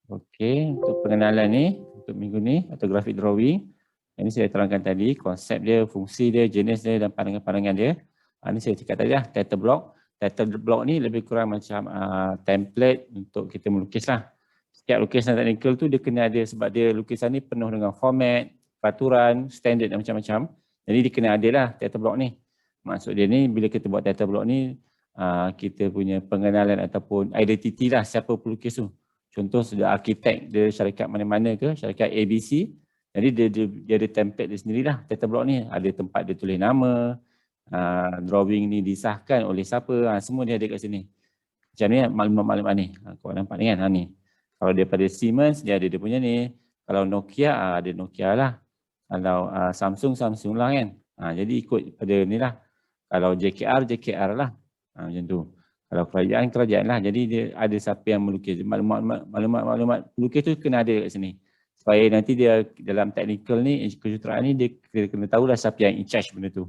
Okey, untuk pengenalan ni, untuk minggu ni atau grafik drawing, ini saya terangkan tadi konsep dia, fungsi dia, jenis dia dan pandangan-pandangan dia. Ini saya cakap tadi lah, title block. Title block ni lebih kurang macam template untuk kita melukis lah. Setiap lukisan teknikal tu dia kena ada sebab dia lukisan ni penuh dengan format, peraturan, standard dan macam-macam. Jadi dia kena ada lah title block ni. Maksud dia ni bila kita buat title block ni, kita punya pengenalan ataupun identiti lah siapa pelukis tu. Contoh sudah arkitek dia syarikat mana-mana ke, syarikat ABC. Jadi dia ada template dia sendirilah title block ni. Ada tempat dia tulis nama, drawing ni disahkan oleh siapa, semua dia ada kat sini. Macam ni maklumat-maklumat ni. Kau nampak ni kan, ni. Kalau daripada Siemens dia ada dia punya ni. Kalau Nokia ada Nokia lah. Kalau Samsung lah kan. Jadi ikut pada ni lah. Kalau JKR lah. Macam tu. Kalau kerajaan lah. Jadi dia ada siapa yang melukis. Maklumat pelukis tu kena ada kat sini. Supaya nanti dia dalam teknikal ni, kejuruteraan ni dia kena tahulah siapa yang in charge benda tu.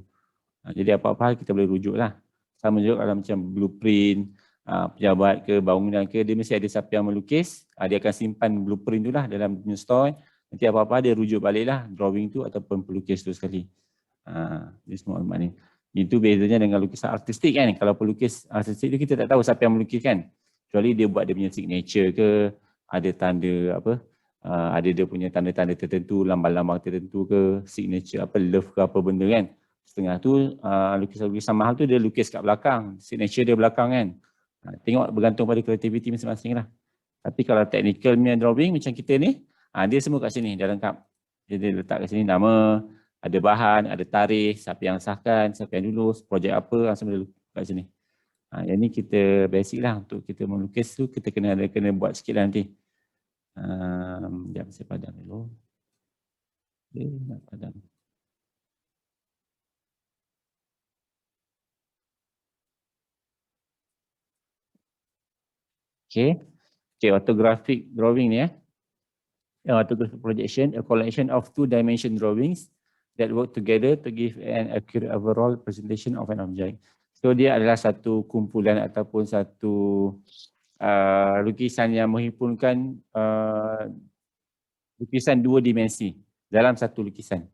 Jadi apa-apa kita boleh rujuk lah. Sama juga kalau macam blueprint, pejabat ke, bangunan ke, dia mesti ada siapa yang melukis. Dia akan simpan blueprint tu lah dalam punya store. Nanti apa-apa dia rujuk balik lah drawing tu ataupun pelukis tu sekali. Ini semua maklumat ni. Itu bezanya dengan lukisan artistik kan. Kalau pelukis artistik tu kita tak tahu siapa yang melukis kan. Kecuali dia buat dia punya signature ke, ada tanda apa, ada dia punya tanda-tanda tertentu, lambang-lambang tertentu ke, signature apa, love ke apa benda kan. Setengah tu lukisan-lukisan mahal tu dia lukis kat belakang, signature dia belakang kan. Tengok bergantung pada kreativiti masing-masing lah. Tapi kalau technical punya drawing macam kita ni, dia semua kat sini, dah lengkap. Dia letak kat sini nama, ada bahan, ada tarikh, siapa yang sahkan, siapa yang lulus, projek apa, semua kat sini. Yang ni kita basic lah untuk kita melukis tu, kita kena buat sikit lah nanti. Sekejap saya padam dulu. Okay, nak padam. Okay, orthographic drawing ni orthographic projection, a collection of two-dimension drawings that work together to give an accurate overall presentation of an object. So dia adalah satu kumpulan ataupun satu lukisan yang menghimpunkan lukisan dua dimensi dalam satu lukisan.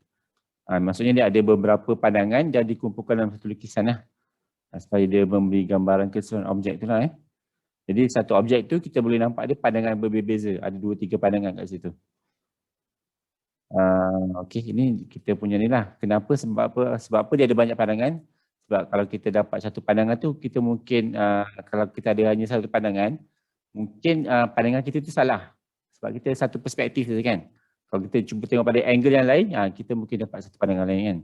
Maksudnya dia ada beberapa pandangan dan dikumpulkan dalam satu lukisan lah. Supaya dia memberi gambaran keseluruhan objek tu lah. Jadi satu objek tu kita boleh nampak ada pandangan berbeza. Ada 2-3 pandangan kat situ. Okey, ini kita punya ni lah. Kenapa? Sebab apa dia ada banyak pandangan? Sebab kalau kita dapat satu pandangan tu, kita mungkin kalau kita ada hanya satu pandangan, mungkin pandangan kita tu salah. Sebab kita satu perspektif tu kan. Kalau kita cuba tengok pada angle yang lain, kita mungkin dapat satu pandangan lain kan.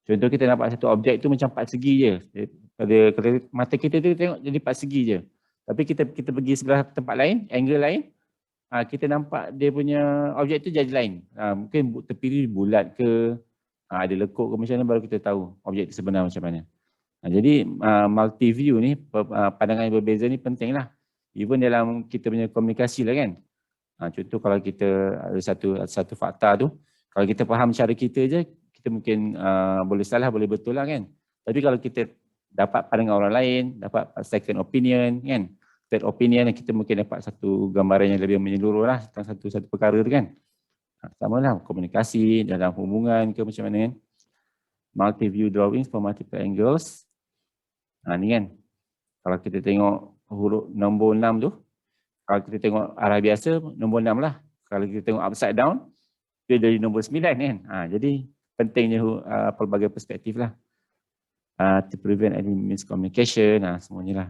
Contoh kita nampak satu objek tu macam 4 segi je. Pada mata kita tu tengok jadi 4 segi je. Tapi kita pergi sebelah tempat lain, angle lain, kita nampak dia punya objek tu jadi lain. Mungkin tepi bulat ke, ada lekuk ke macam mana baru kita tahu objek tu sebenar macam mana. Jadi multi view ni, pandangan yang berbeza ni penting lah. Even dalam kita punya komunikasi lah kan. Contoh kalau kita ada satu fakta tu, kalau kita faham cara kita je, kita mungkin boleh salah, boleh betul lah kan. Tapi kalau kita dapat pandangan orang lain, dapat second opinion kan, third opinion, kita mungkin dapat satu gambaran yang lebih menyeluruh lah tentang satu perkara tu kan. Sama lah komunikasi dalam hubungan ke macam mana kan. Multi view drawings for multiple angles. Ni kan, kalau kita tengok huruf nombor 6 tu, kalau kita tengok arah biasa nombor 6 lah. Kalau kita tengok upside down, dia dari nombor 9 kan. Jadi pentingnya pelbagai perspektif lah. To prevent any miscommunication, semuanya lah.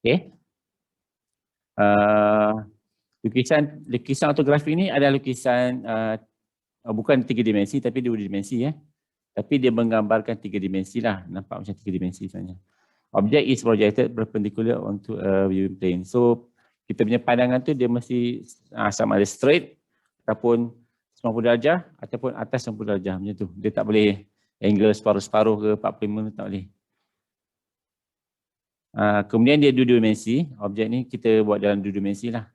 Okay. Lukisan ortografi ni adalah lukisan bukan 3 dimensi tapi 2 dimensi ya. Tapi dia menggambarkan 3 dimensi lah. Nampak macam 3 dimensi sebenarnya. Object is projected perpendicular onto a viewing plane. So kita punya pandangan tu dia mesti sama ada straight ataupun 90 darjah ataupun atas 90 darjah macam tu. Dia tak boleh angle separuh-separuh ke 45 tak boleh. Kemudian dia 2 dimensi. Objek ni kita buat dalam 2 dimensi lah.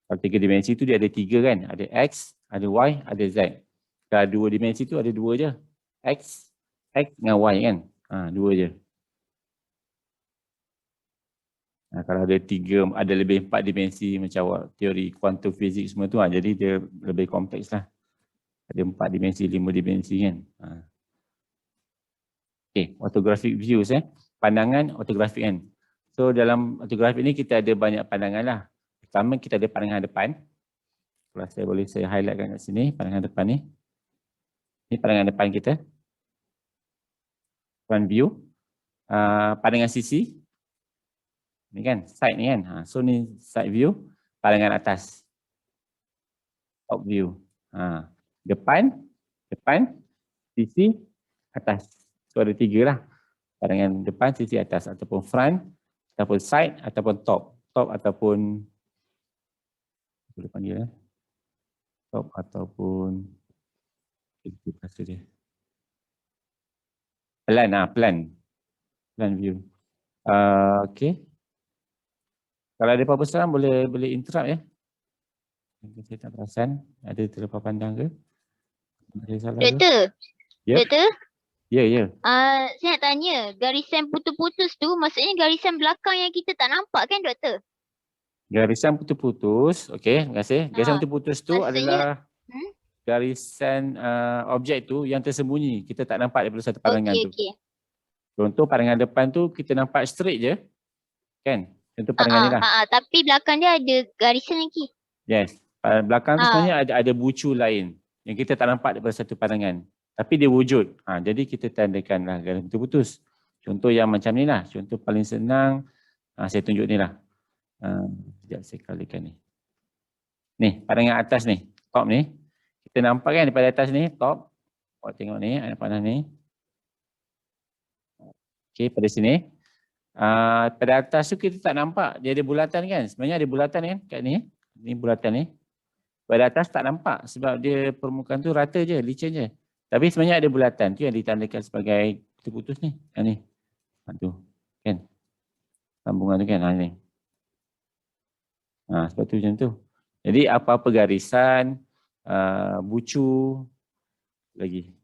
Kalau 3 dimensi tu dia ada 3 kan. Ada X, ada Y, ada Z. Kalau 2 dimensi tu ada 2 je. X dengan Y kan. 2 je. Kalau ada ada lebih 4 dimensi macam teori kuantum fizik semua tu, jadi dia lebih kompleks lah. Ada 4 dimensi, 5 dimensi kan. Okay, orthographic views pandangan ortografik kan. So dalam ortografik ni kita ada banyak pandangan lah. Pertama kita ada pandangan depan. Kalau saya highlightkan kat sini pandangan depan ni. Ini pandangan depan kita. Front view. Pandangan sisi. Ni kan, side ni kan. So ni side view, pandangan atas. Top view. Depan, sisi, atas. So ada 3 lah. Pandangan depan, sisi, atas. Ataupun front, ataupun side, ataupun top. Top ataupun, boleh panggil top ataupun, plan view. Okay. Kalau ada apa-apa soalan boleh interrupt ya. Saya tak perasan ada terlepas pandang ke? Doktor. Ya. Doktor. Ya. Saya nak tanya, garisan putus-putus tu maksudnya garisan belakang yang kita tak nampak kan doktor? Garisan putus-putus, okey, terima kasih. Garisan putus-putus tu adalah garisan objek tu yang tersembunyi. Kita tak nampak daripada satu pandangan tu. Contoh pandangan depan tu kita nampak straight je. Kan? Contoh pandangan ni lah. Tapi belakang dia ada garisan lagi. Yes. Belakang tu sebenarnya ada bucu lain yang kita tak nampak daripada satu pandangan. Tapi dia wujud. Jadi kita tandakan lah garisan putus-putus. Contoh yang macam ni lah. Contoh paling senang. Saya tunjuk ni lah. Sekejap saya kalikan ni. Ni, pandangan atas ni. Top ni. Kita nampak kan daripada atas ni. Top. Awak tengok ni. Pandangan ni. Okey, pada sini. Pada atas tu kita tak nampak. Dia ada bulatan kan. Sebenarnya ada bulatan kan kat ni. Ni bulatan ni. Pada atas tak nampak. Sebab dia permukaan tu rata je. Licin je. Tapi sebenarnya ada bulatan. Tu yang ditandakan sebagai putus-putus ni. Yang ni. Tu. Kan. Sambungan tu kan. Ni. Sebab tu macam tu. Jadi apa-apa garisan, bucu, lagi.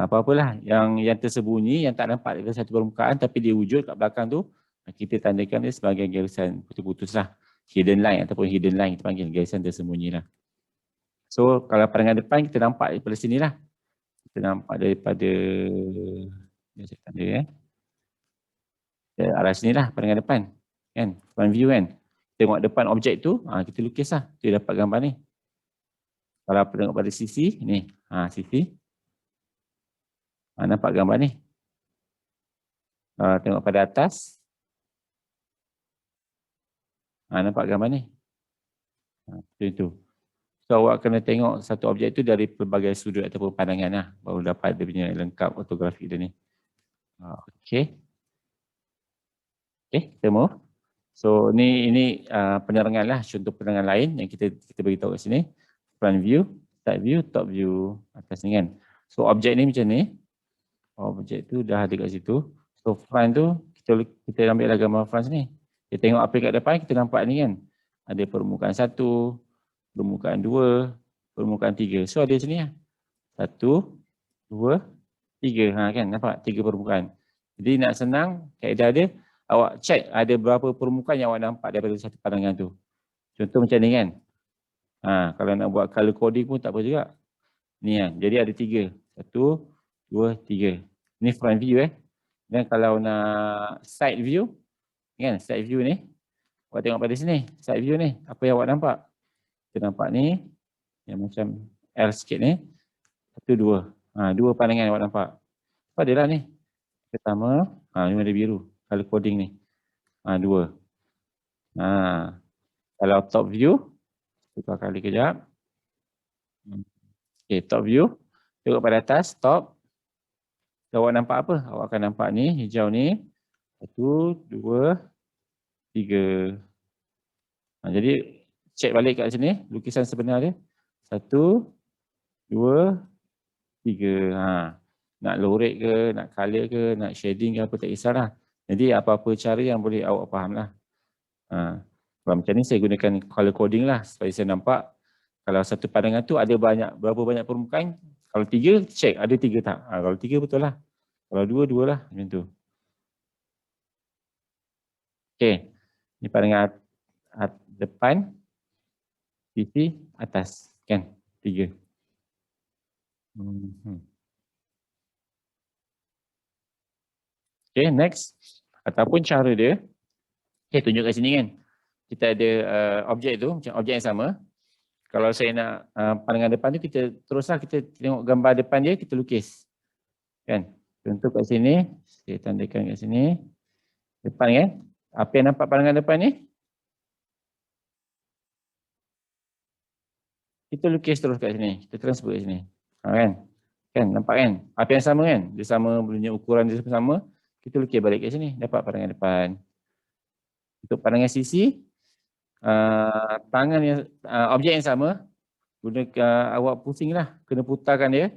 Apa-apalah yang tersembunyi, yang tak nampak dari satu permukaan tapi dia wujud kat belakang tu, kita tandakan dia sebagai garisan putus-putus lah. Hidden line ataupun hidden line kita panggil, garisan tersembunyi lah. So kalau pandangan depan kita nampak daripada sini lah. Kita nampak daripada, saya tanda arah sini lah pandangan depan. Kan? Front view kan. Tengok depan objek tu, kita lukis lah. Kita dapat gambar ni. Kalau tengok pada sisi, ni. Sisi. Nampak gambar ni. Tengok pada atas. Nampak gambar ni. Itu. So awak kena tengok satu objek tu dari pelbagai sudut ataupun pandangan lah. Baru dapat dia punya lengkap ortografik dia ni. Okay. Okay, kita move. So ini penerangan lah, contoh penerangan lain yang kita beritahu kat sini. Front view, side view, top view, atas ni kan. So objek ni macam ni. Objek tu dah ada kat situ. So front tu kita ambil lah gambar front ni. Kita tengok apa kat depan, kita nampak ni kan. Ada permukaan 1, permukaan 2, permukaan 3. So ada sini lah. 1, 2, 3. Kan nampak 3 permukaan. Jadi nak senang, kaedah dia, awak check ada berapa permukaan yang awak nampak daripada satu pandangan tu. Contoh macam ni kan. Kalau nak buat color coding pun tak apa juga. Ni kan. Jadi ada 3. 1, 2, 3. Ni front view Dan kalau nak side view, kan side view ni. Awak tengok pada sini, side view ni. Apa yang awak nampak? Kita nampak ni. Yang macam L sikit ni. 1, 2. 2 pandangan yang awak nampak. Apa dia lah ni? Pertama, ni ada biru. Color coding ni. 2. Kalau top view, tukar kali kejap. Okay, top view. Tengok pada atas, top. So, awak nampak apa? Awak akan nampak ni, hijau ni. 1, 2, 3. Jadi, check balik kat sini, lukisan sebenar dia. 1, 2, 3. Nak low rate ke, nak color ke, nak shading ke apa, tak kisahlah. Jadi apa-apa cara yang boleh awak faham lah. Kalau macam ni saya gunakan color coding lah supaya saya nampak kalau satu pandangan tu ada berapa banyak permukaan. Kalau 3 check ada 3 tak. Kalau 3 betul lah. Kalau 2 lah macam tu. Okey. Ni pandangan depan, sisi, atas. Kan? 3. Okay, next. Ataupun cara dia, okay, tunjuk kat sini kan. Kita ada objek tu, macam objek yang sama. Kalau saya nak pandangan depan tu, kita teruslah kita tengok gambar depan dia, kita lukis. Kan? Contoh kat sini, saya tandakan kat sini. Depan kan? Apa yang nampak pandangan depan ni? Kita lukis terus kat sini. Kita transfer kat sini. Kan? Kan? Nampak kan? Apa yang sama kan? Dia sama, punya ukuran dia sama. Kita lukis balik kat sini. Dapat pandangan depan. Untuk pandangan sisi, tangan yang objek yang sama, guna awak pusing lah. Kena putarkan dia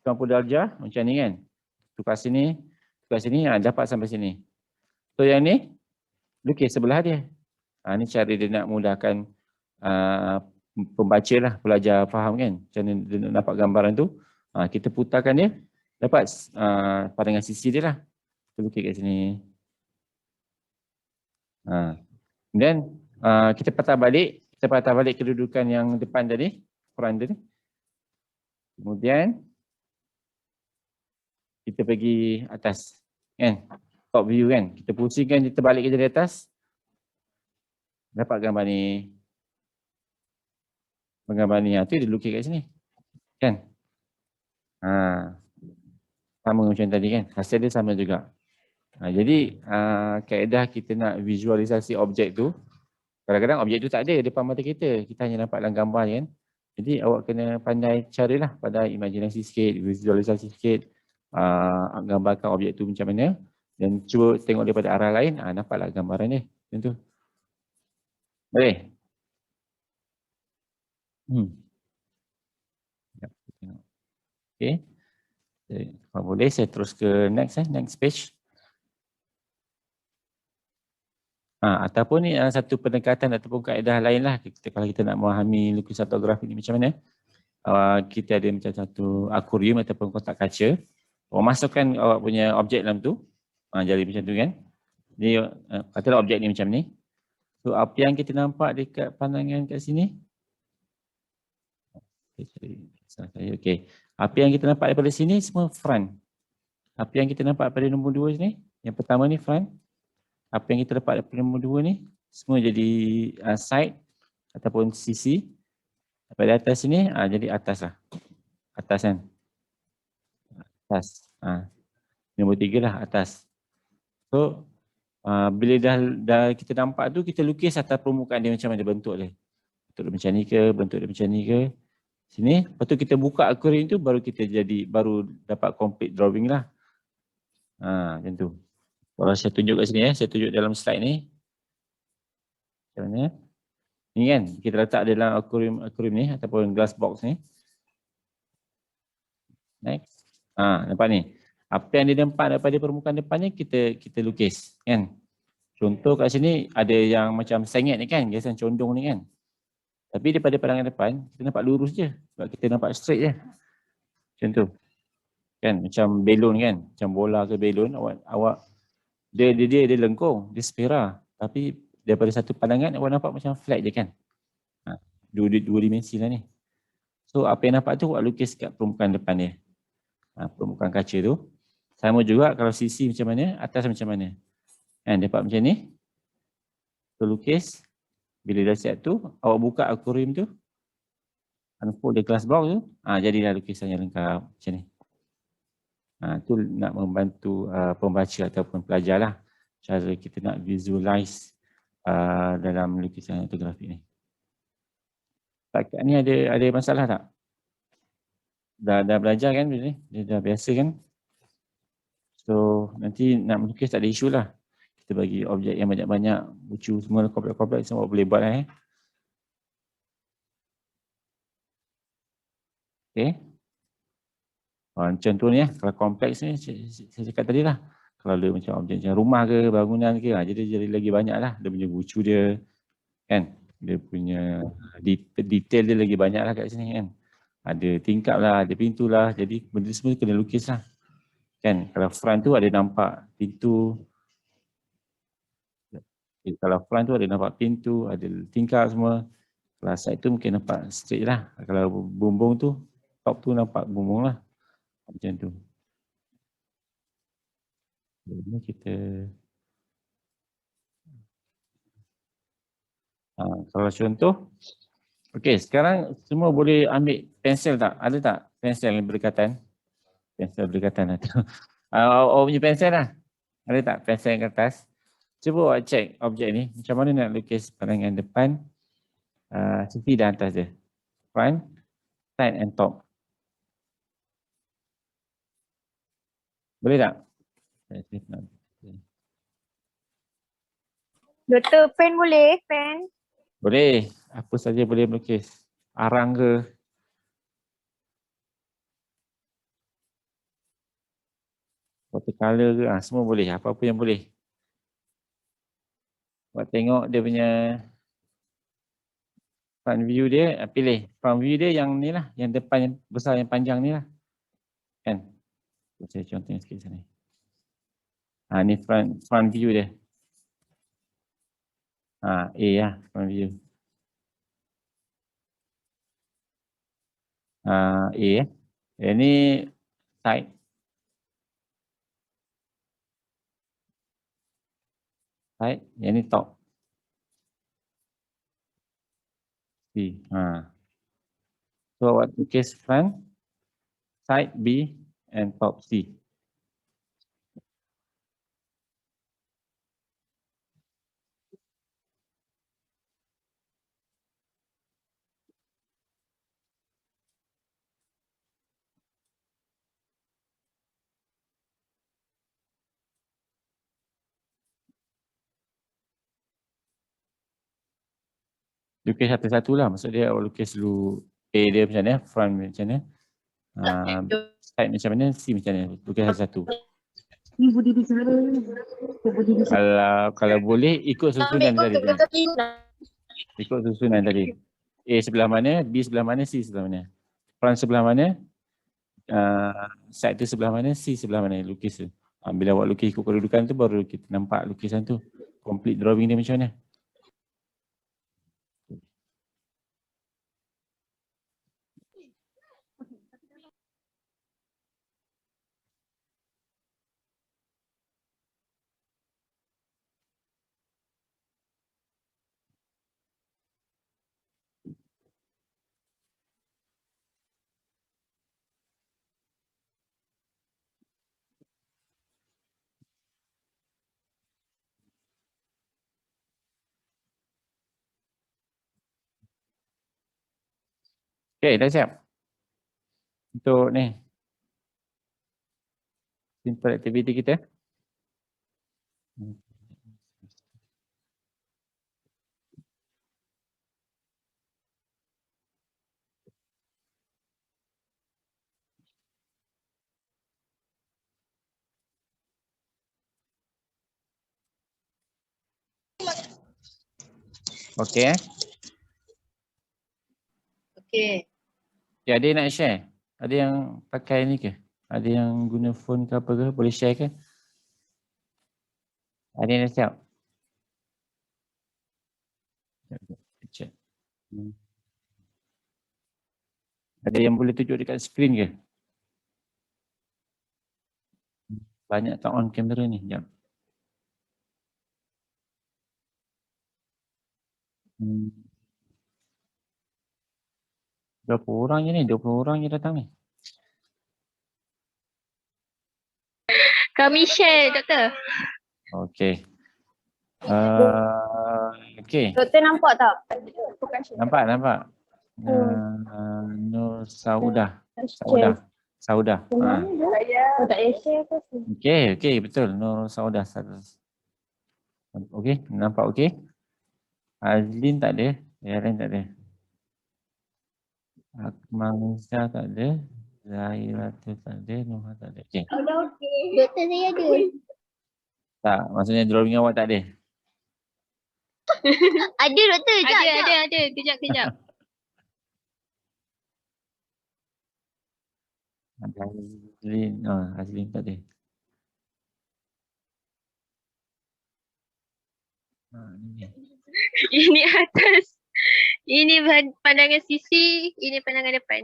90 darjah macam ni kan. Tukar sini, dapat sampai sini. So yang ni, lukis sebelah dia. Ni cara dia nak mudahkan pembaca lah, pelajar faham kan. Macam mana dia nak dapat gambaran tu. Kita putarkan dia, dapat pandangan sisi dia lah. Kita lukis kat sini. Dan kita patah balik kedudukan yang depan tadi, front tadi. Kemudian kita pergi atas, kan? Top view kan? Kita pusingkan, kita balik ke dari atas. Dapat gambar ni. Gambar ni, tu dia lukis kat sini. Kan? Sama macam tadi kan? Hasil dia sama juga. Jadi kaedah kita nak visualisasi objek tu, kadang-kadang objek tu tak ada depan mata kita. Kita hanya nampak dalam gambar kan. Jadi awak kena pandai carilah, pandai imajinasi sikit, visualisasi sikit, gambarkan objek tu macam mana dan cuba tengok daripada arah lain, nampaklah gambaran dia. Macam tu. Boleh? Okay. Kalau boleh saya terus ke next page. Ataupun ni satu pendekatan ataupun kaedah lain lah. Kalau kita nak memahami lukisan atau grafik ni macam mana. Kita ada macam satu akuarium ataupun kotak kaca. Awak masukkan awak punya objek dalam tu. Jadi macam tu kan. Jadi katalah objek ni macam ni. So apa yang kita nampak dekat pandangan kat sini. Okay. Apa yang kita nampak daripada sini semua front. Apa yang kita nampak pada nombor 2 sini. Yang pertama ni front. Apa yang kita dapat daripada nombor 2 ni semua jadi side ataupun sisi. Pada atas sini jadi atas lah. Atas kan. Atas. Nombor 3 lah atas. So bila dah kita nampak tu, kita lukis atas permukaan dia macam mana bentuk dia. Bentuk dia macam ni ke, bentuk dia macam ni ke. Sini, lepas tu kita buka akuarium tu baru baru dapat complete drawing lah. Macam tu. Kalau saya tunjuk kat sini saya tunjuk dalam slide ni. Macam mana? Ni kan, kita letak dalam akuarium ni ataupun glass box ni. Next. Nampak ni. Apa yang dia nampak daripada permukaan depannya kita lukis kan. Contoh kat sini ada yang macam sengit ni kan, hiasan condong ni kan. Tapi daripada pandangan depan kita nampak lurus je. Sebab kita nampak straight je. Macam tu. Kan macam belon kan, macam bola ke belon awak dia lengkung, dia spira. Tapi daripada satu pandangan awak nampak macam flat je kan. Dua dimensi lah ni. So apa yang nampak tu awak lukis kat permukaan depan dia. Permukaan kaca tu. Sama juga kalau sisi macam mana, atas macam mana. Kan dapat macam ni. So lukis. Bila dah siap tu, awak buka akuarium tu. Unfold the glass box tu. Jadilah lukisan yang lengkap macam ni. Tu nak membantu pembaca ataupun pelajar lah. Cara kita nak visualize dalam lukisan atau grafik ni. Takat ni ada masalah tak? Dah belajar kan ni? Dia dah biasa kan? So nanti nak melukis tak ada isu lah. Kita bagi objek yang banyak-banyak, lucu semua, kompleks-kompleks semua boleh buat lah. Okay. Macam tu ni kalau kompleks ni saya cakap tadi lah. Kalau ada macam objek macam rumah ke, bangunan ke, jadi lagi banyak lah. Dia punya lucu dia kan. Dia punya detail dia lagi banyak lah kat sini kan. Ada tingkap lah, ada pintu lah. Jadi benda semua kena lukis lah. Kan, kalau front tu ada nampak pintu. Jadi, kalau front tu ada nampak pintu, ada tingkap semua. Kalau side tu mungkin nampak straight lah. Kalau bumbung tu, top tu nampak bumbung lah. Macam tu. Jadi kita kalau contoh, okey, sekarang semua boleh ambil pensel tak? Ada tak pensel yang berdekatan? Pensel berdekatan tu. Awak punya pensel lah. Ada tak pensel yang kertas? Cuba awak check objek ni. Macam mana nak lukis pandangan depan, sisi dan atas dia. Front, side and top. Boleh tak? Doktor, pen boleh? Pen? Boleh. Apa saja boleh melukis. Arang ke. Watercolor ke. Semua boleh. Apa-apa yang boleh. Awak tengok dia punya front view dia. Pilih. Front view dia yang ni lah. Yang depan yang besar, yang panjang ni lah. Kan? Saya contohnya sikit sini. Ni front view dia. A lah. Front view. A. Yang ni side. Side. Yang ni top. C. So awak lukis front, side B and top C. Lukis satu-satu lah. Maksud dia awak lukis dulu A dia macam mana, front macam mana, side macam mana, C macam mana. Lukis satu-satu. Kalau boleh ikut susunan tadi. Ikut susunan tadi. A sebelah mana, B sebelah mana, C sebelah mana. Front sebelah mana, side tu sebelah mana, C sebelah mana lukis tu. Bila awak lukis ikut kedudukan tu baru kita nampak lukisan tu. Complete drawing dia macam mana. Okay, dah siap. Untuk ni. Simple activity kita. Okay. Okey. Okay, ada yang nak share? Ada yang pakai ni ke? Ada yang guna phone ke apa ke? Boleh share ke? Ada yang dah siap? Check. Ada yang boleh tunjuk dekat skrin ke? Banyak tak on kamera ni. Sekejap. Berapa orang je ni? 20 orang je datang ni. Kami share, doktor. Okay. Okay. Doktor nampak tak? Nampak. Nur Saudah. Saudah. Oh, tak payah share ke? Okay, betul. Nur Saudah. Okay, nampak okay? Azlin tak ada. Yang lain tak ada. Akmal Musa tak ada. Zahiratul tak ada. Nuha tak ada. Okay. Doktor saya ada. Tak, maksudnya drawing awak tak ada. Ada doktor. Ada. Kejap. Azlin tak ada. Ini atas. Ini pandangan sisi, ini pandangan depan.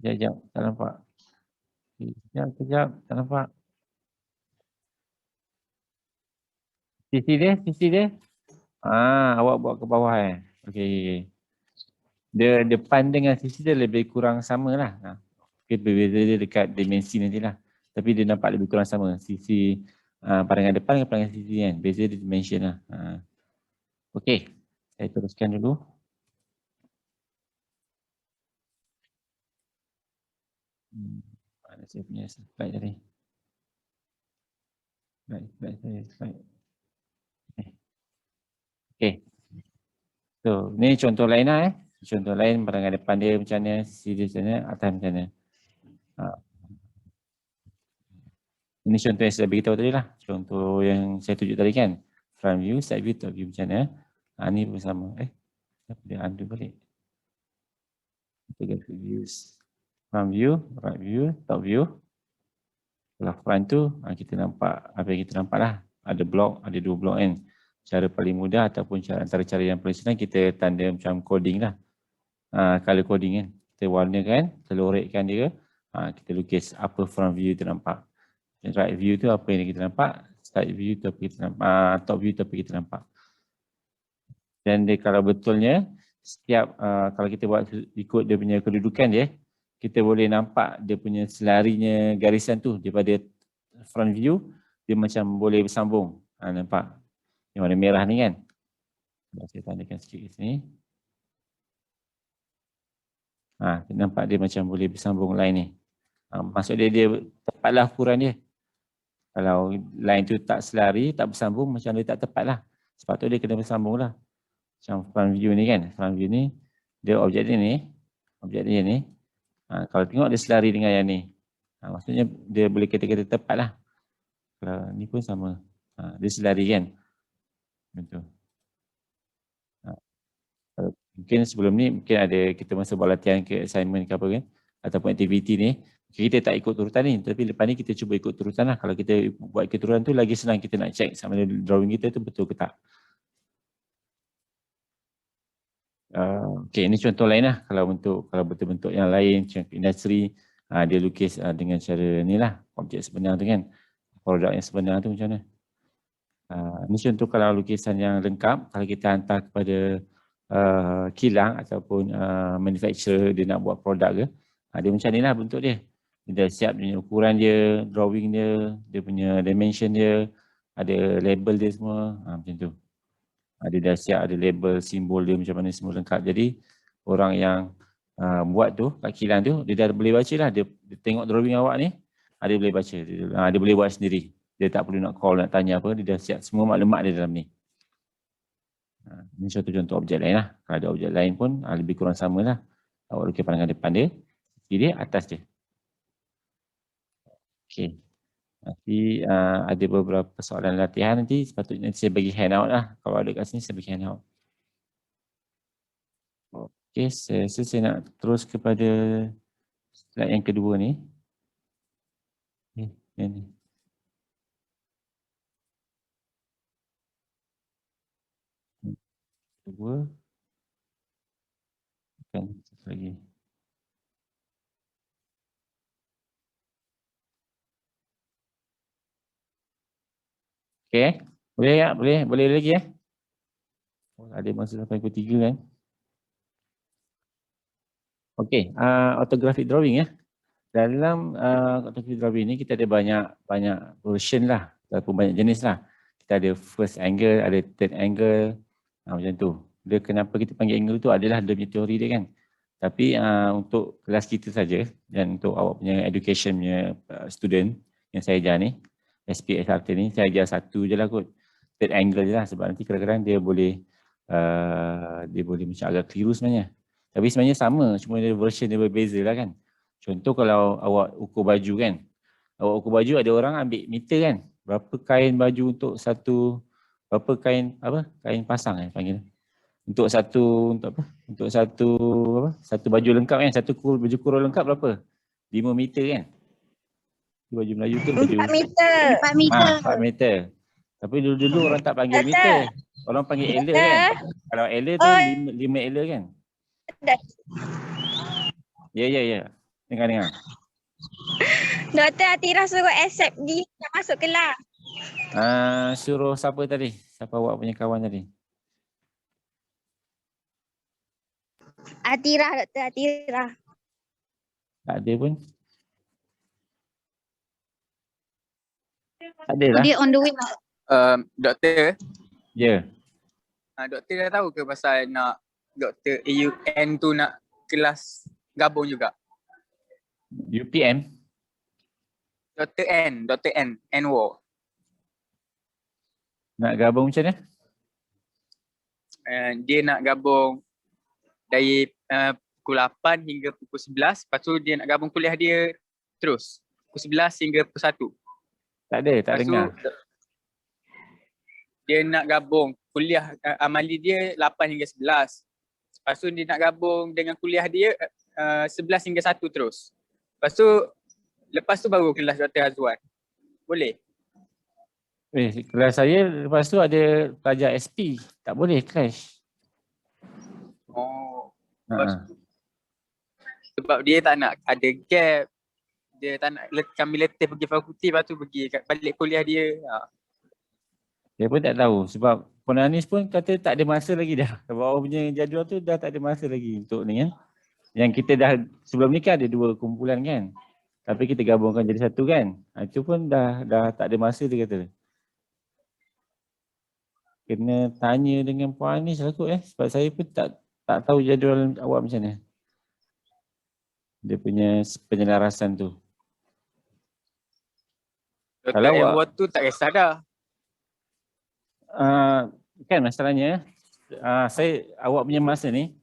Sekejap, tak nampak. Sekejap, tak nampak. Sisi dia. Awak buat ke bawah Okey. Dia depan dengan sisi dia lebih kurang sama lah. Okay, berbeza dia dekat dimensi nantilah. Tapi dia nampak lebih kurang sama. Sisi pandangan depan dengan pandangan sisi kan. Beza dia dimension lah. Okey, saya teruskan dulu. Mana saya punya slide tadi? Slide. Okey. So, ni contoh lain lah Contoh lain pandangan depan dia macam mana, sisi dia macam mana, atas macam mana. Ini contoh yang saya beritahu tadi lah. Contoh yang saya tunjuk tadi kan. Front view, side view, top view macam mana. Ni pun sama. Dia undo balik. Kita get views. Front view, right view, top view. Kalau front tu, kita nampak apa yang kita nampak lah. Ada blok, ada 2 blok kan. Cara paling mudah ataupun antara cara yang paling senang kita tanda macam coding lah. Color coding kan. Kita warnakan, kita lorekkan dia. Kita lukis apa front view tu nampak. Right view tu apa yang kita nampak. Side view tu apa kita nampak. Top view tu apa kita nampak. Dan dia kalau betulnya, setiap kalau kita buat ikut dia punya kedudukan dia, kita boleh nampak dia punya selarinya garisan tu daripada front view, dia macam boleh bersambung. Nampak? Yang warna merah ni kan. Saya tandakan sikit kat sini. Nampak dia macam boleh bersambung line ni. Maksud dia tepatlah ukuran dia. Kalau line tu tak selari, tak bersambung, macam dia tak tepat lah. Sebab tu dia kena bersambung lah. Macam front view ni kan. Front view ni, dia objek dia ni. Objek dia ni. Kalau tengok dia selari dengan yang ni. Maksudnya dia boleh kata-kata tepat lah. Kalau ni pun sama. Dia selari kan. Betul. Mungkin sebelum ni, mungkin ada kita masa buat latihan ke assignment ke apa kan. Ataupun aktiviti ni. Kita tak ikut turutan ni. Tapi lepas ni kita cuba ikut turutan lah. Kalau kita buat ikut turutan tu lagi senang kita nak check sama ada drawing kita tu betul ke tak. Okey, ini contoh lain lah. Kalau bentuk-bentuk yang lain, macam industri, dia lukis dengan cara ni lah. Objek sebenar tu kan. Produk yang sebenar tu macam mana. Ini contoh kalau lukisan yang lengkap. Kalau kita hantar kepada kilang ataupun manufacturer dia nak buat produk ke. Dia macam ni lah bentuk dia. Dia dah siap dia ukuran dia, drawing dia, dia punya dimension dia, ada label dia semua. Macam tu. Dia dah siap ada label, simbol dia macam mana semua lengkap. Jadi orang yang buat tu kat kilang tu, dia dah boleh baca lah. Dia tengok drawing awak ni, dia boleh baca. Dia boleh buat sendiri. Dia tak perlu nak call, nak tanya apa. Dia dah siap semua maklumat dia dalam ni. Ini contoh-contoh objek lain lah. Kalau ada objek lain pun lebih kurang sama lah. Awak lukis pandangan depan dia, kiri dia, atas dia. Okey. Nanti ada beberapa soalan latihan nanti. Sepatutnya nanti saya bagi handout lah. Kalau ada kat sini saya bagi handout. Okey, saya nak terus kepada slide yang kedua ni. Yang ni. Kedua. Kan satu lagi. Okey, boleh ya? Boleh lagi ya? Ada masa sampai pukul 3 kan? Okey, orthographic drawing ya. Dalam orthographic drawing ni kita ada banyak version lah, ataupun banyak jenis lah. Kita ada first angle, ada third angle, macam tu. Dia kenapa kita panggil angle tu adalah dia punya teori dia kan. Tapi untuk kelas kita saja dan untuk awak punya education punya student yang saya ajar ni, SPSRT ni, saya ajar satu je lah kot. Third angle je lah sebab nanti kadang-kadang dia boleh macam agak keliru sebenarnya. Tapi sebenarnya sama, cuma dia version dia berbeza lah kan. Contoh kalau awak ukur baju kan. Awak ukur baju ada orang ambil meter kan. Berapa kain baju untuk satu, berapa kain pasang panggil. Untuk satu baju lengkap kan, baju kurung lengkap berapa? 5 meter kan. Baju Melayu tu baju 4 meter. meter. 4 meter. 4 meter. Tapi dulu-dulu orang tak panggil Doktor. meter. Orang panggil ela kan. Kalau ela tu Oh. 5 ela kan. Ya. Dengar. Doktor Atira suruh accept dia nak masuk kelas. Suruh siapa tadi? Siapa awak punya kawan tadi? Atira, Doktor Atira. Tak ada pun. Tak ada lah. Dia on the way. Doktor, Ya. doktor dah tahu ke pasal nak Doktor AUN tu nak kelas gabung juga? UPM. Dr. N, Anwar. Nak gabung macam mana? Dia nak gabung dari pukul 8 hingga pukul 11. Lepas tu dia nak gabung kuliah dia terus. Pukul 11 hingga pukul 1. Tak ada, tak Lepas tu, dengar. dia nak gabung kuliah amali dia 8 hingga 11. Lepas tu dia nak gabung dengan kuliah dia 11 hingga 1 terus. Lepas tu baru kelas Dr. Azwan. Boleh? Kelas saya lepas tu ada pelajar SP. Tak boleh clash. Oh. Ha. Sebab dia tak nak ada gap. Dia tak nak kami letih pergi fakulti, lepas tu pergi balik kuliah dia. Saya pun tak tahu sebab Puan Anis pun kata tak ada masa lagi dah. Bawah punya jadual tu dah tak ada masa lagi untuk ni kan. Yang kita dah sebelum ni kan ada 2 kumpulan kan. Tapi kita gabungkan jadi satu kan. Itu pun dah tak ada masa dia kata. Kena tanya dengan Puan Anis lah kot sebab saya pun tak tahu jadual awak macam mana. Dia punya penyelarasan tu. Dr. Kalau Anwar tu tak kisah dah. Kan masalahnya awak punya masa ni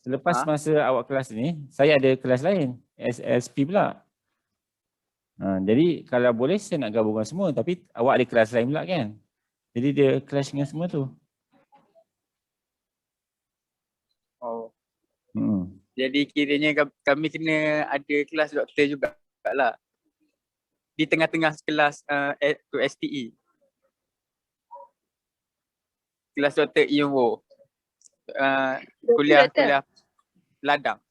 selepas masa awak kelas ni saya ada kelas lain SP pula. Jadi kalau boleh saya nak gabungkan semua tapi awak ada kelas lain pula kan. Jadi dia clash dengan semua tu. Oh. Jadi kiranya kami kena ada kelas doktor juga lah. Di tengah-tengah kelas tu STE. Kelas Dr. Ian Wo. Kuliah ladang.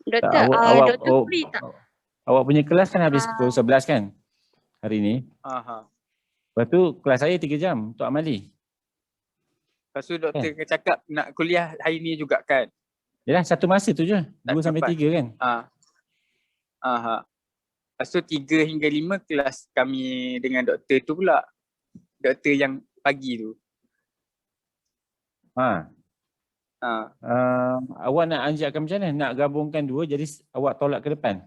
Doktor, awak doktor free tak? Awak punya kelas kan habis pukul 11 kan hari ni. Lepas tu kelas saya 3 jam untuk amali. Lepas tu doktor cakap nak kuliah hari ni juga kan? Yalah satu masa tu je. 2 sampai 3 kan. Lepas tu 3 hingga 5 kelas kami dengan doktor tu pula. Doktor yang pagi tu. Awak nak anjakkan macam mana? Nak gabungkan 2 jadi awak tolak ke depan?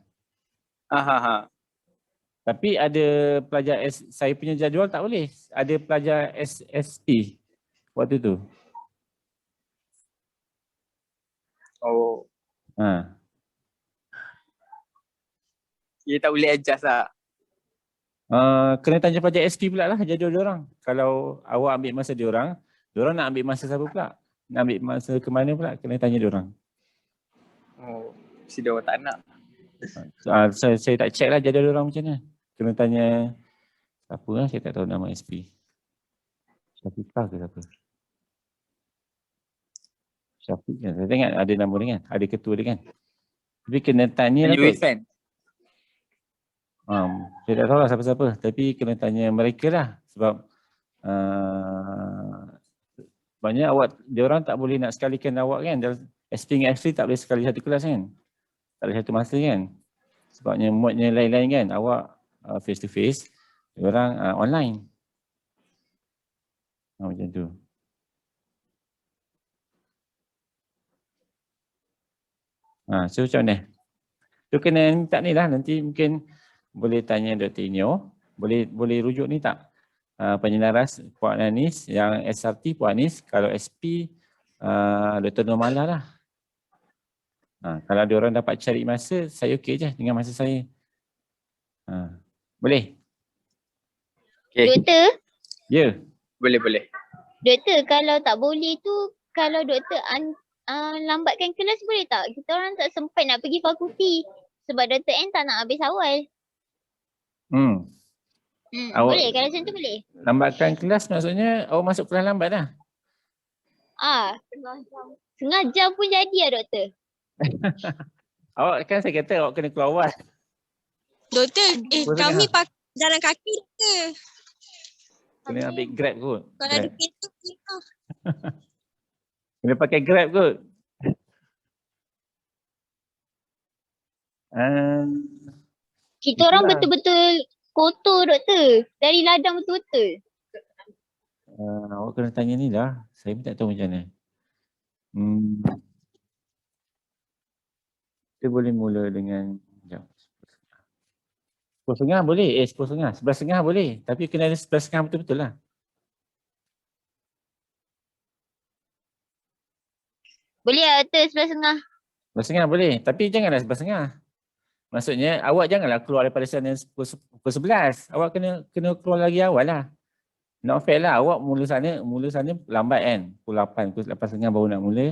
Tapi ada pelajar saya punya jadual tak boleh. Ada pelajar SSP waktu tu. Oh. Ha. Dia tak boleh adjust lah. Kena tanya pelajar SP pula lah jadual diorang. Kalau awak ambil masa diorang nak ambil masa siapa pula? Nak ambil masa ke mana pula? Kena tanya diorang. Oh, mesti diorang tak nak. Saya tak check lah jadual diorang macam mana. Kena tanya siapa lah, saya tak tahu nama SP. Syafiqah ke siapa? Syafiq kan? Saya ingat ada nama dia kan? Ada ketua dia kan? Tapi kena tanya lah kot. Saya tak tahu lah siapa-siapa. Tapi kena tanya mereka lah. Sebab banyak diorang tak boleh nak sekalikan awak kan. SP dengan SP tak boleh sekali satu kelas kan. Tak boleh satu masa kan. Sebabnya modnya lain-lain kan. Awak face to face, diorang online. Macam tu. So macam mana? Tu kena minta ni lah. Nanti mungkin boleh tanya Dr. Inyo. Boleh rujuk ni tak? Penyelaras Puan Anis, yang SRT Puan Anis. Kalau SP Dr. Normala lah. Kalau diorang dapat cari masa, saya okey je dengan masa saya. Boleh? Doktor? Ya. Boleh. Doktor, kalau tak boleh tu, kalau doktor lambatkan kelas boleh tak? Kita orang tak sempat nak pergi fakulti. Sebab Dr. N tak nak habis awal. Awak- Boleh kalau macam tu boleh. Lambatkan kelas maksudnya awak masuk kelas lambat dah. Setengah jam pun jadi lah doktor. Awak kan saya kata awak kena keluar awal. Doktor, Boleh kami tak? pakai jalan kaki doktor. Kena ambil Grab kot. Kalau ada Grab. pintu kita. Kena pakai Grab kot. Kita orang Itulah. betul-betul kotor doktor. Dari ladang betul-betul. Awak kena tanya ni lah. Saya pun tak tahu macam mana. Kita boleh mula dengan 10.30 boleh. 10.30. 11.30 boleh. Tapi kena ada 11.30 betul-betul lah. Boleh lah doktor 11.30. 11.30 boleh. Tapi janganlah 11.30. Maksudnya awak janganlah keluar daripada sana pukul 11. Awak kena keluar lagi awal lah. Not fair lah. Awak mula sana lambat kan. Pukul 8, pukul 8.30 baru nak mula.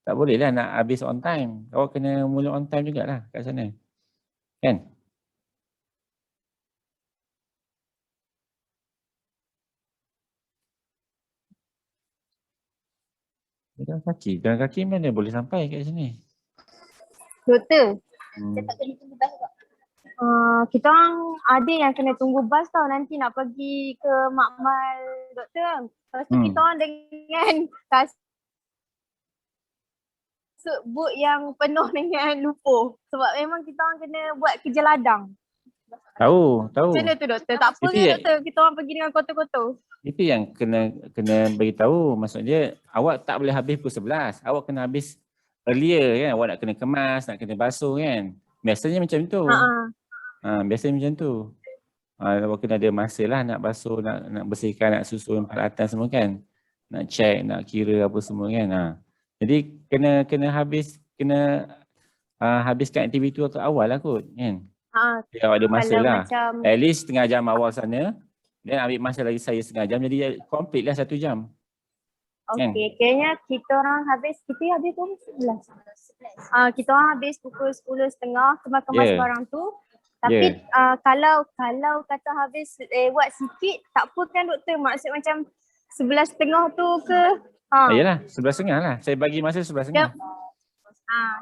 Tak boleh lah nak habis on time. Awak kena mula on time jugalah kat sana. Kan? Jalan kaki mana boleh sampai kat sini? Doktor, Saya tak kena tunggu bas kak. kita orang ada yang kena tunggu bas tau nanti nak pergi ke makmal doktor. Lepas tu kita orang dengan kasut boot yang penuh dengan lumpur. Sebab memang kita orang kena buat kerja ladang. Tahu. Macam mana tu doktor? Tak apa Itu ke ya- doktor? Kita orang pergi dengan kotor-kotor. Itu yang kena beritahu. Maksudnya awak tak boleh habis pukul 11. Awak kena habis earlier kan. Awak nak kena kemas, nak kena basuh kan. Biasanya macam tu. Biasanya macam tu. Awak kena ada masa lah nak basuh, nak bersihkan, nak susun peralatan semua kan. Nak check, nak kira apa semua kan. Jadi kena habiskan aktiviti tu awal lah kot kan. Dia awak ada masa Kalau lah. macam At least setengah jam awal sana. Dan ambil masa lagi saya setengah jam. Jadi complete lah 1 jam. okey, kayaknya kita habis pukul 11. Kita orang habis pukul 10.30 kemas-kemas Yeah. barang tu. Tapi kalau kata habis lewat sikit tak apa kan doktor? Maksud macam 11.30 tu ke? Yalah, 11.30 lah. Saya bagi masa 11.30.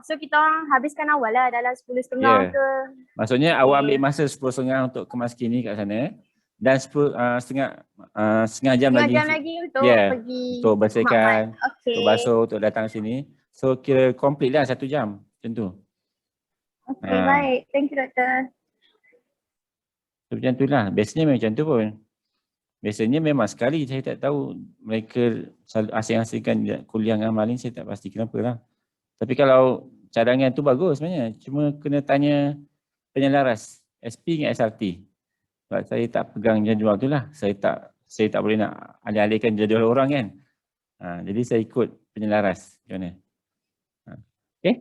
So kita orang habiskan awal lah dalam 10.30 Yeah. ke. Maksudnya awak ambil masa 10.30 untuk kemas kini kat sana. Dan setengah jam Setengah lagi. jam lagi untuk Yeah, pergi untuk bersihkan, Okey. untuk basuh, untuk datang sini. So kira complete lah 1 jam. Macam tu. Okey, baik. Thank you doktor. So, macam tu lah. Biasanya memang macam tu pun. Biasanya memang sekali saya tak tahu mereka selalu asing-asingkan kuliah dengan amal ni, saya tak pasti kenapa lah. Tapi kalau cadangan tu bagus sebenarnya. Cuma kena tanya penyelaras SP dengan SRT. Sebab saya tak pegang jadual tu lah. Saya tak boleh nak alih-alihkan jadual orang kan. Jadi saya ikut penyelaras. Macam mana? Okay?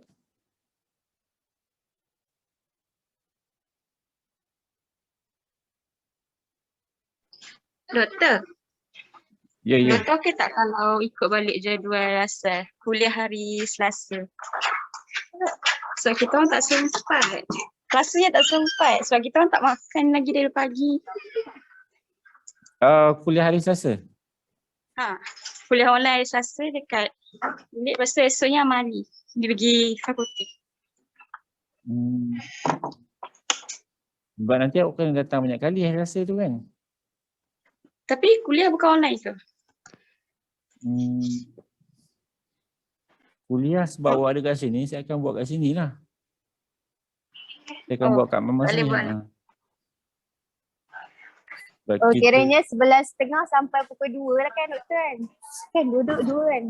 Doktor, Ya. doktor okey tak kalau ikut balik jadual asal kuliah hari Selasa? So kita orang tak sempat. Rasanya tak sempat sebab kita orang tak makan lagi dari pagi. Kuliah hari Selasa? Kuliah online hari Selasa dekat bilik, lepas tu esoknya amali. Dia pergi fakulti. Sebab nanti awak kena datang banyak kali hari Selasa tu kan? Tapi kuliah bukan online ke? Kuliah sebab awak ada kat sini, saya akan buat kat sini lah. Saya akan buat kat mama boleh sini. buat. Sebab Oh, kita- kiranya 11.30 sampai pukul 2 lah kan doktor kan? Kan duduk 2 kan?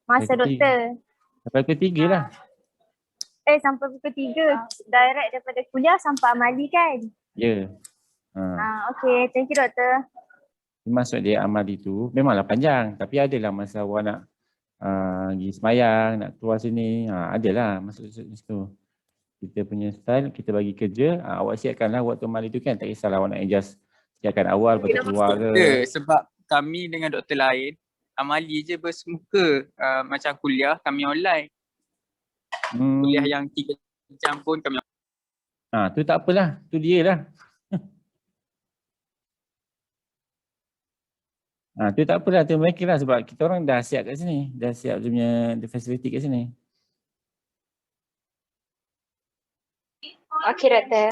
Masa Okey. doktor. Sampai ke 3 lah. Sampai pukul 3. Direct daripada kuliah sampai amali kan? Ya. Okay, thank you doktor. Maksud dia amal itu memanglah panjang. Tapi adalah masa awak nak pergi semayang, nak keluar sini. Adalah maksud situ. Kita punya style, kita bagi kerja. Awak siapkanlah waktu amal itu kan. Tak kisahlah awak nak adjust. Siapkan awal, lepas tu keluar ke. Sebab kami dengan doktor lain, amali je bersemuka. Macam kuliah, kami online. Kuliah yang 3 jam pun kami Tu tak apalah, tu dia lah. Tu tak apalah, tu mereka lah sebab kita orang dah siap kat sini. Dah siap dia punya facility kat sini. Okey doktor.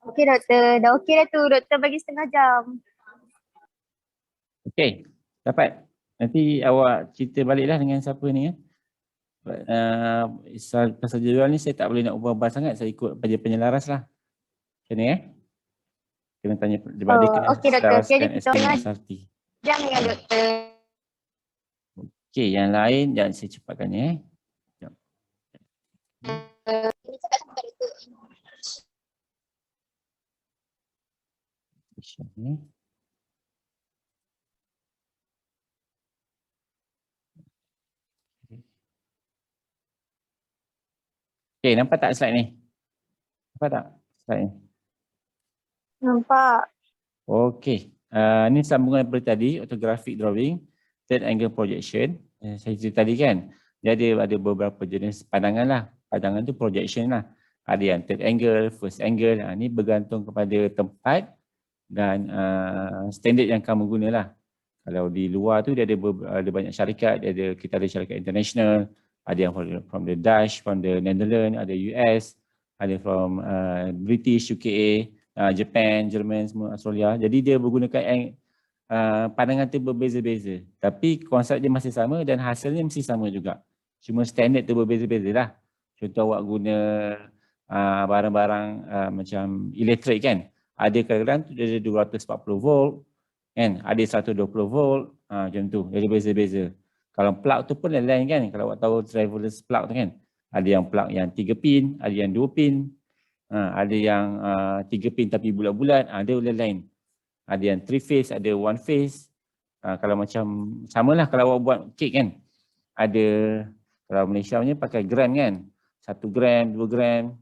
Okey doktor. Dah okey dah tu. Doktor bagi setengah jam. Okey, dapat. Nanti awak cerita baliklah dengan siapa ni. Pasal jadual ni saya tak boleh nak ubah-ubah sangat. Saya ikut penyelaras lah. Macam ni kena tanya sebab dia kena Okey doktor. Okey selaraskan kita SPM orang SRT. jam dengan doktor. Okey, yang lain jangan saya cepatkan Sekejap. Ni. Okey, nampak tak slide ni? Nampak tak slide ni? Nampak. Okey, ni sambungan daripada tadi, orthographic drawing, third angle projection. Saya cerita tadi kan, dia ada beberapa jenis pandangan lah. Pandangan tu projection lah. Ada yang third angle, first angle. Ni bergantung kepada tempat dan standard yang kamu guna lah. Kalau di luar tu dia ada banyak syarikat, kita ada syarikat international, ada yang from the Dutch, from the Netherlands, ada US, ada from British, UK, Japan, Jerman, semua Australia. Jadi dia menggunakan pandangan tu berbeza-beza. Tapi konsep dia masih sama dan hasilnya mesti sama juga. Cuma standard tu berbeza-beza lah. Contoh awak guna barang-barang macam elektrik kan. Ada kadang-kadang dia ada 240 volt, kan? Ada 120 volt, macam tu. Jadi beza-beza. Kalau plug tu pun lain-lain kan. Kalau awak tahu driverless plug tu kan. Ada yang plug yang 3 pin, ada yang 2 pin. Ada yang 3 pin tapi bulat-bulat, ada lain-lain. Ada yang 3 phase, ada 1 phase. Kalau macam samalah kalau awak buat kek kan. Ada, kalau Malaysia punya pakai gram kan. 1 gram, 2 gram,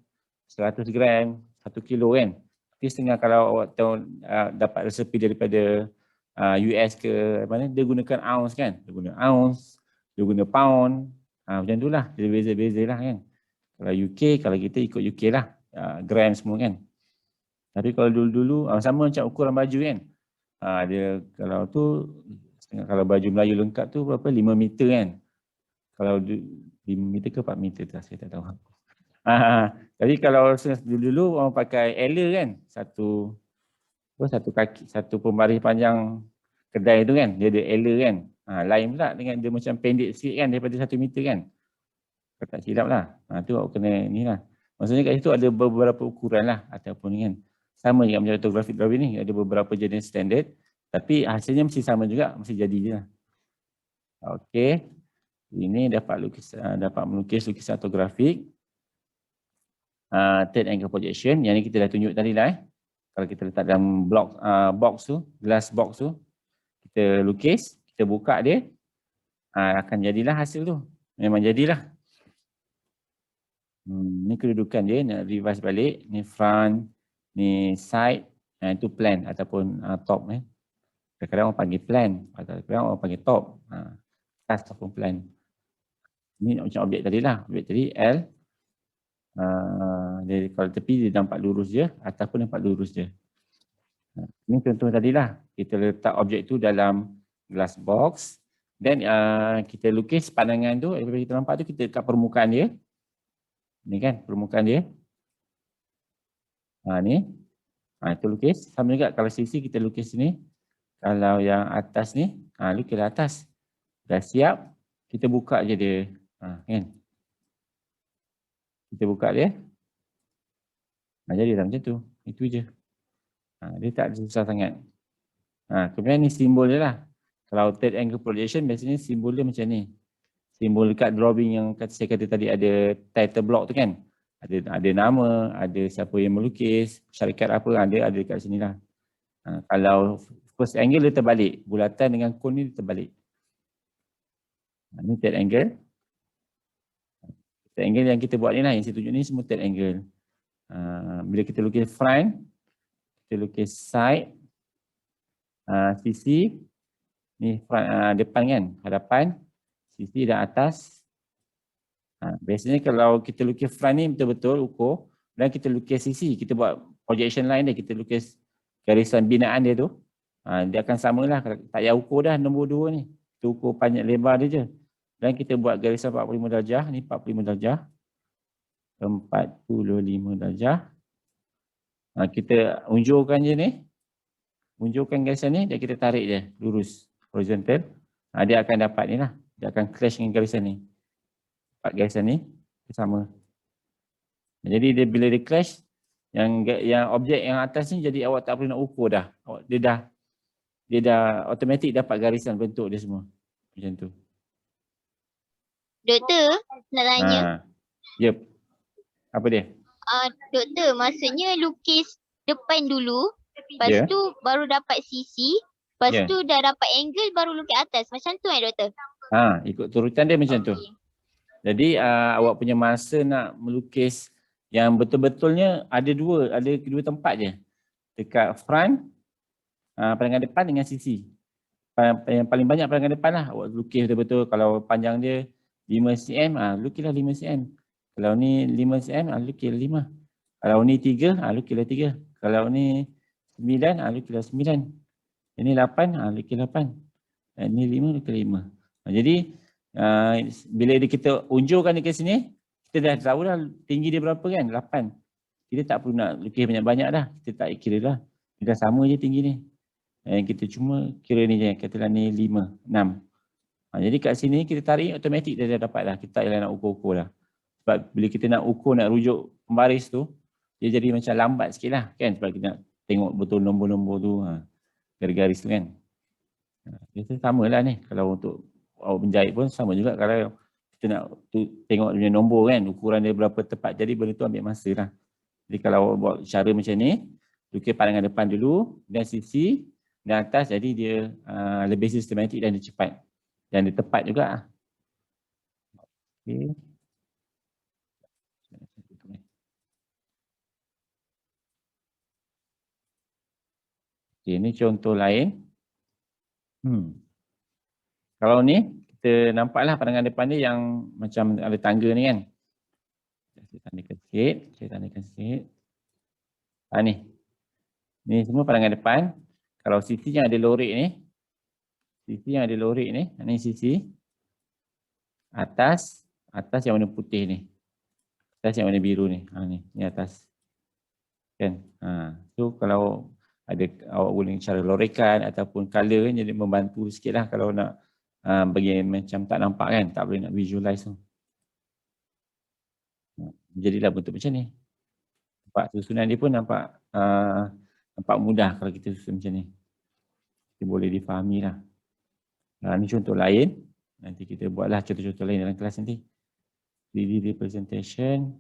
100 gram, 1 kilo kan. Tapi setengah kalau awak tahu dapat resepi daripada US ke mana, dia gunakan ounce kan. Dia guna ounce, dia guna pound. Macam tu lah, dia beza-beza lah kan. Kalau UK, kalau kita ikut UK lah. Gram semua kan. Tapi kalau dulu-dulu sama macam ukuran baju kan. Dia kalau tu kalau baju Melayu lengkap tu berapa? 5 meter kan. Kalau 5 meter ke 4 meter tu saya tak tahu. Jadi kalau dulu-dulu orang pakai Ella kan. Satu kaki, satu pembaris panjang kedai tu kan. Dia ada Ella kan. Lain pula dengan dia macam pendek sikit kan daripada 1 meter kan. Kalau tak silap lah. Tu awak kena ni lah. Maksudnya kat situ ada beberapa ukuran lah ataupun ni kan. Sama juga macam orthographic drawing ni, ada beberapa jenis standard. Tapi hasilnya mesti sama juga, mesti jadi je lah. Okey. Ini dapat melukis lukisan orthographic. Third angle projection, yang ni kita dah tunjuk tadi lah Kalau kita letak dalam box tu, glass box tu, kita lukis, kita buka dia, akan jadilah hasil tu. Memang jadilah. Ni kedudukan dia, nak revise balik. Ni front, ni side, itu plan ataupun top. Kadang-kadang orang panggil plan, kadang-kadang orang panggil top. Atas ataupun plan. Ni macam objek tadi lah. Objek tadi L. Dia, kalau tepi dia nampak lurus je, atas pun nampak lurus je. Ini contoh tadi lah. Kita letak objek tu dalam glass box. Dan kita lukis pandangan tu, daripada kita nampak tu, kita dekat permukaan dia. Ni kan permukaan dia. Ni. Itu lukis. Sama juga kalau sisi kita lukis ni. Kalau yang atas ni, lukis atas. Dah siap, kita buka je dia. Kan? Kita buka dia. Jadi macam tu. Itu je. Dia tak susah sangat. Kemudian ni simbol dia lah. Kalau third angle projection, biasanya simbol dia macam ni. Simbol dekat drawing yang saya kata tadi ada title block tu kan. Ada nama, ada siapa yang melukis, syarikat apa, ada dekat sini lah. Kalau first angle dia terbalik. Bulatan dengan cone ni dia terbalik. Ini third angle. Third angle yang kita buat ni lah, yang saya tunjuk ni semua third angle. Bila kita lukis front, kita lukis side, sisi, ni front, depan kan, hadapan, sisi dan atas. Biasanya kalau kita lukis front ni betul-betul ukur, dan kita lukis sisi, kita buat projection line dia, kita lukis garisan binaan dia tu. Dia akan samalah, tak payah ukur dah nombor 2 ni. Kita ukur panjang lebar dia je. Dan kita buat garisan 45 darjah, ni 45 darjah. 45 darjah. Kita unjurkan je ni. Unjurkan garisan ni dan kita tarik je lurus horizontal. Dia akan dapat ni lah. Dia akan clash dengan garisan ni. 4 garisan ni sama. Jadi dia bila dia clash, yang objek yang atas ni jadi awak tak perlu nak ukur dah. Dia dah automatik dapat garisan bentuk dia semua. Macam tu. Doktor, nak tanya. Yep. Apa dia? Doktor, maksudnya lukis depan dulu, lepas tu baru dapat sisi, lepas tu dah dapat angle baru lukis atas. Macam tu doktor? Ikut turutan dia macam tu. Jadi awak punya masa nak melukis yang betul-betulnya ada kedua tempat je. Dekat front, pandangan depan dengan sisi. Yang paling banyak pandangan depan lah. Awak lukis betul-betul. Kalau panjang dia 5 cm, lukislah 5 cm. Kalau ni 5 cm, lukislah 5. Kalau ni 3, lukislah 3. Kalau ni 9, lukislah 9. Ini 8, lukislah 8. Ini 5, lukislah 5. Jadi, bila kita unjurkan dekat sini, kita dah tahu dah tinggi dia berapa kan, 8. Kita tak perlu nak lukis banyak-banyak dah. Kita tak kira dah. Dia dah sama je tinggi ni. Kita cuma kira ni je, katalah ni 5, 6. Jadi kat sini kita tarik automatik dia dah dapat dah. Kita tak payah nak ukur-ukur dah. Sebab bila kita nak ukur, nak rujuk pembaris tu, dia jadi macam lambat sikit lah kan. Sebab kita nak tengok betul nombor-nombor tu, garis-garis tu kan. Dia sama lah ni. Kalau untuk awak menjahit pun sama juga. Kalau kita nak tengok dia nombor kan, ukuran dia berapa tepat. Jadi benda tu ambil masa lah. Jadi kalau awak buat cara macam ni, lukis pandangan depan dulu, dan sisi, dan atas, jadi dia lebih sistematik dan dia cepat. Dan dia tepat juga. Okay. Okay, ini contoh lain. Kalau ni, kita nampaklah pandangan depan dia yang macam ada tangga ni kan. Saya tandakan sikit. Ni. Ni semua pandangan depan. Kalau sisi yang ada lorik ni, ni sisi. Atas yang warna putih ni. Atas yang warna biru ni. Ni atas. Kan? So kalau ada awak boleh cara lorikan ataupun color kan, jadi membantu sikit lah kalau nak bagi macam tak nampak kan, tak boleh nak visualize tu. Jadilah bentuk macam ni. Nampak susunan dia pun nampak mudah kalau kita susun macam ni. Kita boleh difahami lah. Ni contoh lain. Nanti kita buatlah contoh-contoh lain dalam kelas nanti. 3D representation.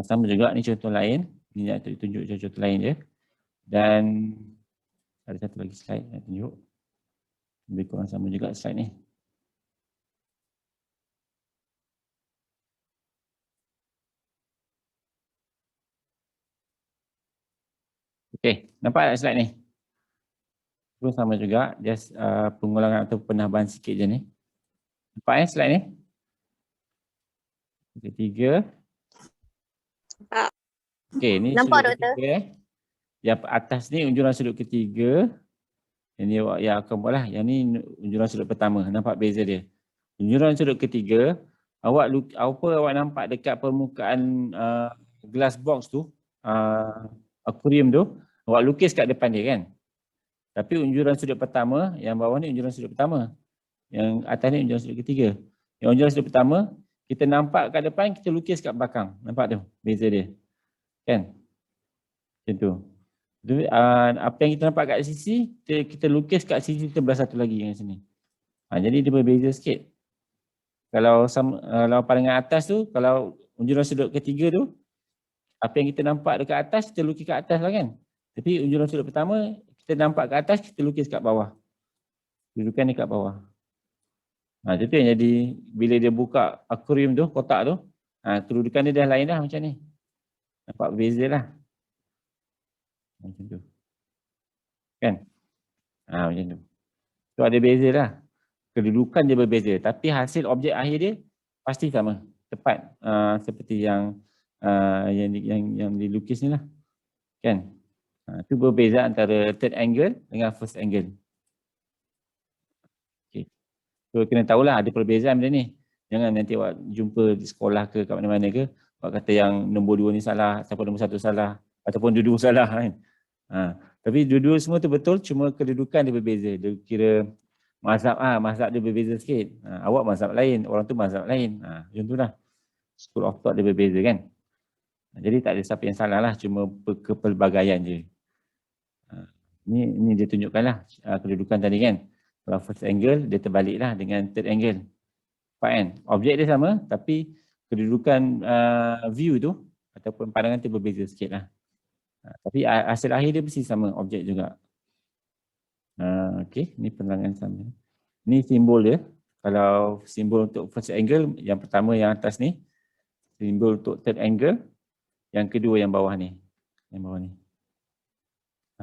Sama juga ni contoh lain. Ni nak tunjuk contoh lain je. Dan ada satu lagi slide nak tunjuk. Lebih kurang sama juga slide ni. Okey, nampak tak slide ni? Itu sama juga, just pengulangan atau penambahan sikit je ni. Nampak slide ni? Ketiga. Okey, ni nampak, sudut ketiga. Yang atas ni unjuran sudut ketiga. Ini awak yang akan buat lah. Yang ni unjuran sudut pertama. Nampak beza dia. Unjuran sudut ketiga, apa awak nampak dekat permukaan glass box tu, akuarium tu, awak lukis kat depan dia kan. Tapi unjuran sudut pertama, yang bawah ni unjuran sudut pertama. Yang atas ni unjuran sudut ketiga. Yang unjuran sudut pertama, kita nampak kat depan, kita lukis kat belakang. Nampak tu beza dia. Kan? Macam tu. Apa yang kita nampak kat sisi, kita lukis kat sisi sebelah satu lagi yang sini. Jadi dia berbeza sikit. Kalau pandangan atas tu, kalau unjuran sudut ketiga tu, apa yang kita nampak dekat atas, kita lukis kat atas lah kan. Tapi unjuran sudut pertama, kita nampak kat atas, kita lukis kat bawah. Dudukan dia kat bawah. Itu yang jadi, bila dia buka akuarium tu, kotak tu, kedudukan dia dah lain dah macam ni. Nampak berbeza lah. Macam tu. Kan? Macam tu. So ada beza lah. Kedudukan dia berbeza. Tapi hasil objek akhir dia pasti sama. Tepat. Seperti yang yang dilukis ni lah. Kan? Itu berbeza antara third angle dengan first angle. Okay. So kena tahulah ada perbezaan benda ni. Jangan nanti awak jumpa di sekolah ke kat mana-mana ke, awak kata yang nombor 2 ni salah, ataupun nombor 1 salah, ataupun dua-dua salah kan. Tapi dua-dua semua tu betul, cuma kedudukan dia berbeza. Dia kira mazhab dia berbeza sikit. Awak mazhab lain, orang tu mazhab lain. Macam tu lah. School of thought dia berbeza kan. Jadi tak ada siapa yang salah lah, cuma kepelbagaian je. Ni dia tunjukkan lah kedudukan tadi kan. Kalau first angle, dia terbalik lah dengan third angle. Kan? Objek dia sama, tapi kedudukan view tu ataupun pandangan tu berbeza sikit lah. Tapi hasil akhir dia mesti sama, objek juga. Okey, ni penerangan sama. Ni simbol dia. Kalau simbol untuk first angle, yang pertama yang atas ni. Simbol untuk third angle. Yang kedua yang bawah ni. Yang bawah ni.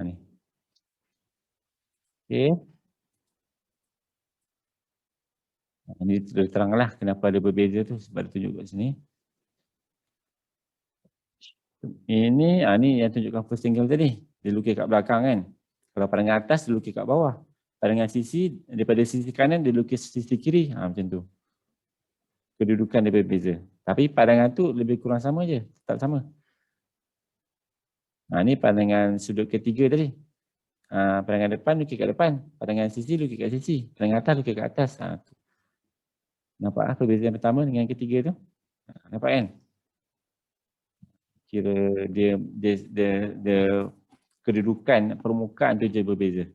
Ni. Okey. Ini teranglah kenapa ada berbeza tu sebab dia tunjuk kat sini. Ini ni yang tunjukkan first angle tadi. Dia lukis kat belakang kan. Kalau pandangan atas dia lukis kat bawah. Pandangan sisi daripada sisi kanan dia lukis sisi kiri. Macam tu. Kedudukan dia berbeza. Tapi pandangan tu lebih kurang sama je. Tetap sama. Ni pandangan sudut ketiga tadi. Pandangan depan lukis kat depan. Pandangan sisi lukis kat sisi. Pandangan atas lukis kat atas. Nampak perbezaan pertama dengan yang ketiga tu? Nampak kan? Kira dia kedudukan permukaan tu je berbeza.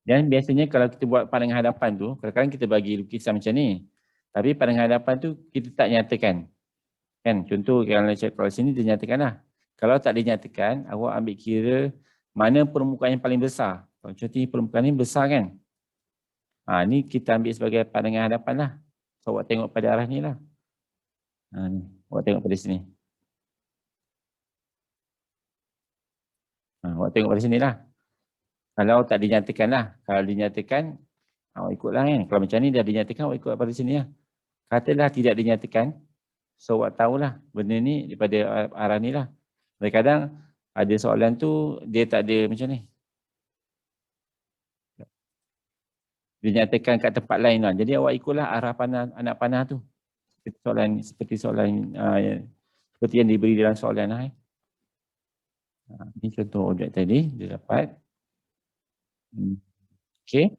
Dan biasanya kalau kita buat pandangan hadapan tu, kadang-kadang kita bagi lukisan macam ni. Tapi pandangan hadapan tu kita tak nyatakan. Kan? Contoh kalau sini dia nyatakan lah. Kalau tak dinyatakan, awak ambil kira mana permukaan yang paling besar. Contoh ni permukaan ni besar kan? Ni kita ambil sebagai pandangan hadapan lah. So awak tengok pada arah ni lah. Ni. Awak tengok pada sini. Awak tengok pada sini lah. Kalau tak dinyatakan lah. Kalau dinyatakan, awak ikutlah kan. Kalau macam ni dah dinyatakan, awak ikut pada sini lah. Katalah tidak dinyatakan. So awak tahulah benda ni daripada arah ni lah. Kadang-kadang ada soalan tu dia tak ada macam ni. Dinyatakan kat tempat lain lah. Jadi awak ikutlah arah panah, anak panah tu. Seperti soalan seperti yang diberi dalam soalan lah. Ini contoh objek tadi dia dapat. Okey.